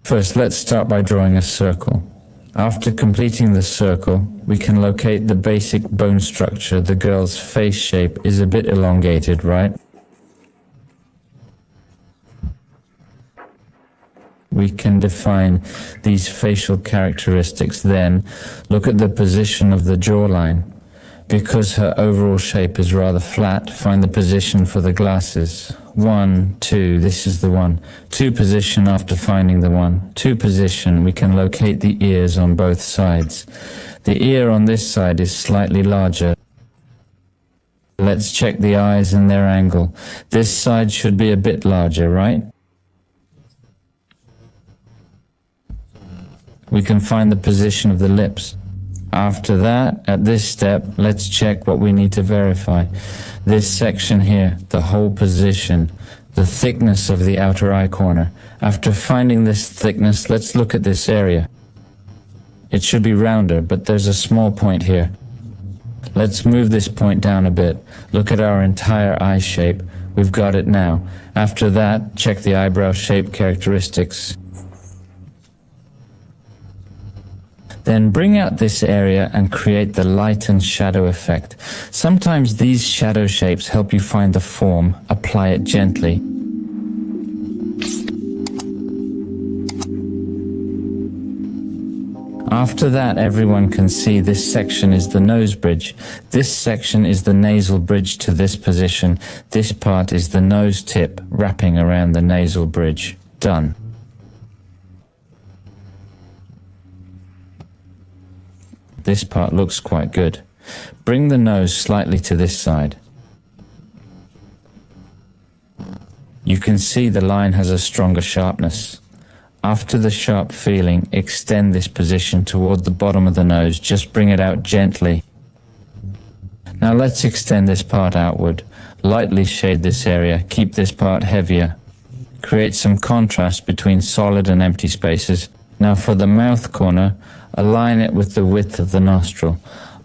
First, let's start by drawing a circle. After completing the circle, we can locate the basic bone structure. The girl's face shape is a bit elongated, right? We can define these facial characteristics. Then look at the position of the jawline. Because her overall shape is rather flat, find the position for the glasses. 1, 2, this is the one. 2 position. After finding the 1, 2 position, we can locate the ears on both sides. The ear on this side is slightly larger. Let's check the eyes and their angle. This side should be a bit larger, right? We can find the position of the lips. After that, at this step, let's check what we need to verify. This section here, the whole position, the thickness of the outer eye corner. After finding this thickness, let's look at this area. It should be rounder, but there's a small point here. Let's move this point down a bit. Look at our entire eye shape. We've got it now. After that, check the eyebrow shape characteristics. Then bring out this area and create the light and shadow effect. Sometimes these shadow shapes help you find the form. Apply it gently. After that, everyone can see this section is the nose bridge. This section is the nasal bridge to this position. This part is the nose tip wrapping around the nasal bridge. Done. This part looks quite good. Bring the nose slightly to this side. You can see the line has a stronger sharpness. After the sharp feeling, extend this position toward the bottom of the nose. Just bring it out gently. Now let's extend this part outward. Lightly shade this area. Keep this part heavier. Create some contrast between solid and empty spaces. Now for the mouth corner, align it with the width of the nostril.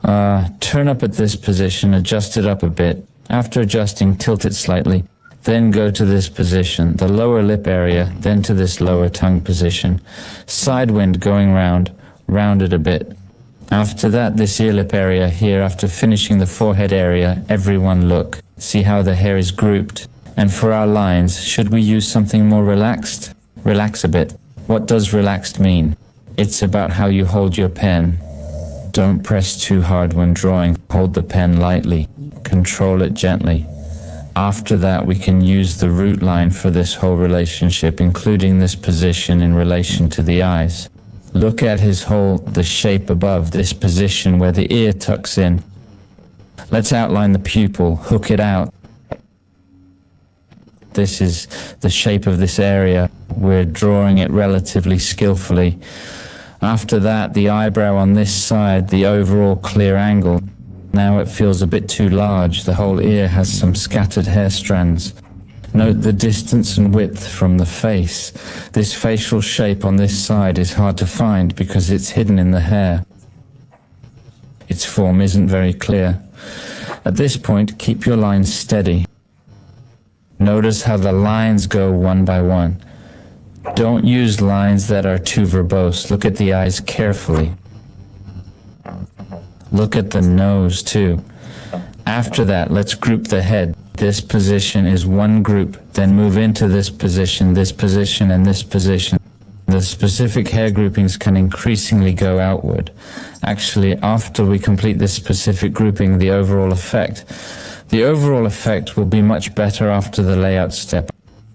Turn up at this position, adjust it up a bit. After adjusting, tilt it slightly. Then go to this position, the lower lip area, then to this lower tongue position. Side wind going round, round it a bit. After that, this ear lip area here, after finishing the forehead area, everyone look. See how the hair is grouped. And for our lines, should we use something more relaxed? Relax a bit. What does relaxed mean? It's about how you hold your pen. Don't press too hard when drawing. Hold the pen lightly. Control it gently. After that, we can use the root line for this whole relationship, including this position in relation to the eyes. Look at the shape above, this position where the ear tucks in. Let's outline the pupil, hook it out. This is the shape of this area. We're drawing it relatively skillfully. After that, the eyebrow on this side, the overall clear angle. Now it feels a bit too large. The whole ear has some scattered hair strands. Note the distance and width from the face. This facial shape on this side is hard to find because it's hidden in the hair. Its form isn't very clear. At this point, keep your lines steady. Notice how the lines go one by one. Don't use lines that are too verbose. Look at the eyes carefully. Look at the nose too. After that, let's group the head. This position is one group, then move into this position, and this position. The specific hair groupings can increasingly go outward. Actually, after we complete this specific grouping, the overall effect will be much better after the layout step.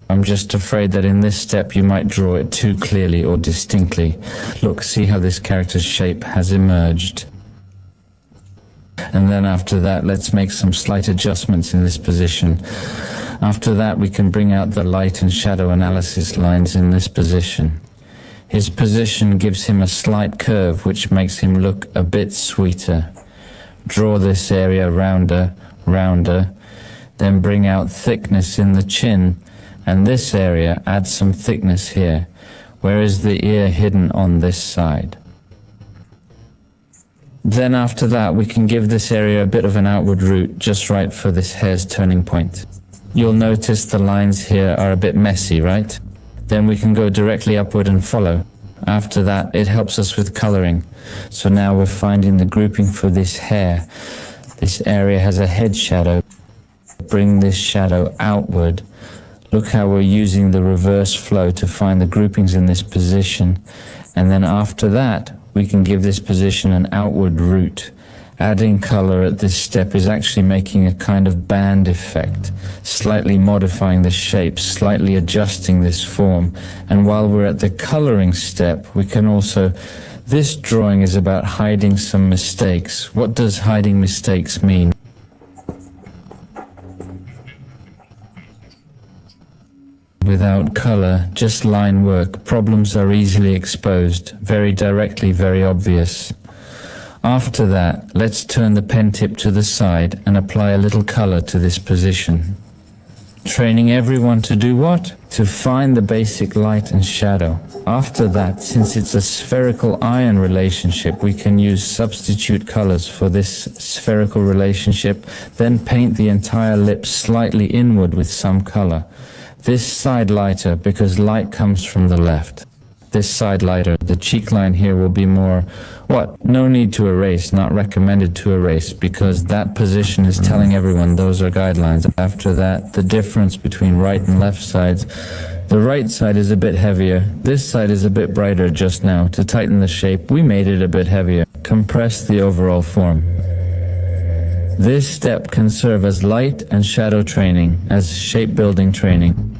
I'm just afraid that in this step you might draw it too clearly or distinctly. Look, see how this character's shape has emerged. And then after that, let's make some slight adjustments in this position. After that, we can bring out the light and shadow analysis lines in this position. His position gives him a slight curve, which makes him look a bit sweeter. Draw this area rounder, then bring out thickness in the chin, and this area add some thickness here, where is the ear hidden on this side. Then after that, we can give this area a bit of an outward root, just right for this hair's turning point. You'll notice the lines here are a bit messy, right? then we can go directly upward and follow. After that, it helps us with coloring. So now we're finding the grouping for this hair. This area has a head shadow. Bring this shadow outward. Look how we're using the reverse flow to find the groupings in this position. And then after that, we can give this position an outward root. Adding color at this step is actually making a kind of band effect, slightly modifying the shape, slightly adjusting this form. And while we're at the coloring step, we can also, this drawing is about hiding some mistakes. What does hiding mistakes mean? Without color, just line work, problems are easily exposed, very directly, very obvious. After that, let's turn the pen tip to the side and apply a little color to this position. Training everyone to do what? To find the basic light and shadow. After that, since it's a spherical iron relationship, we can use substitute colors for this spherical relationship, then paint the entire lip slightly inward with some color. This side lighter because light comes from the left. This side lighter, the cheek line here will be more, no need to erase, not recommended to erase, because that position is telling everyone those are guidelines. After that, the difference between right and left sides. The right side is a bit heavier. This side is a bit brighter just now. To tighten the shape, we made it a bit heavier. Compress the overall form. This step can serve as light and shadow training, as shape building training.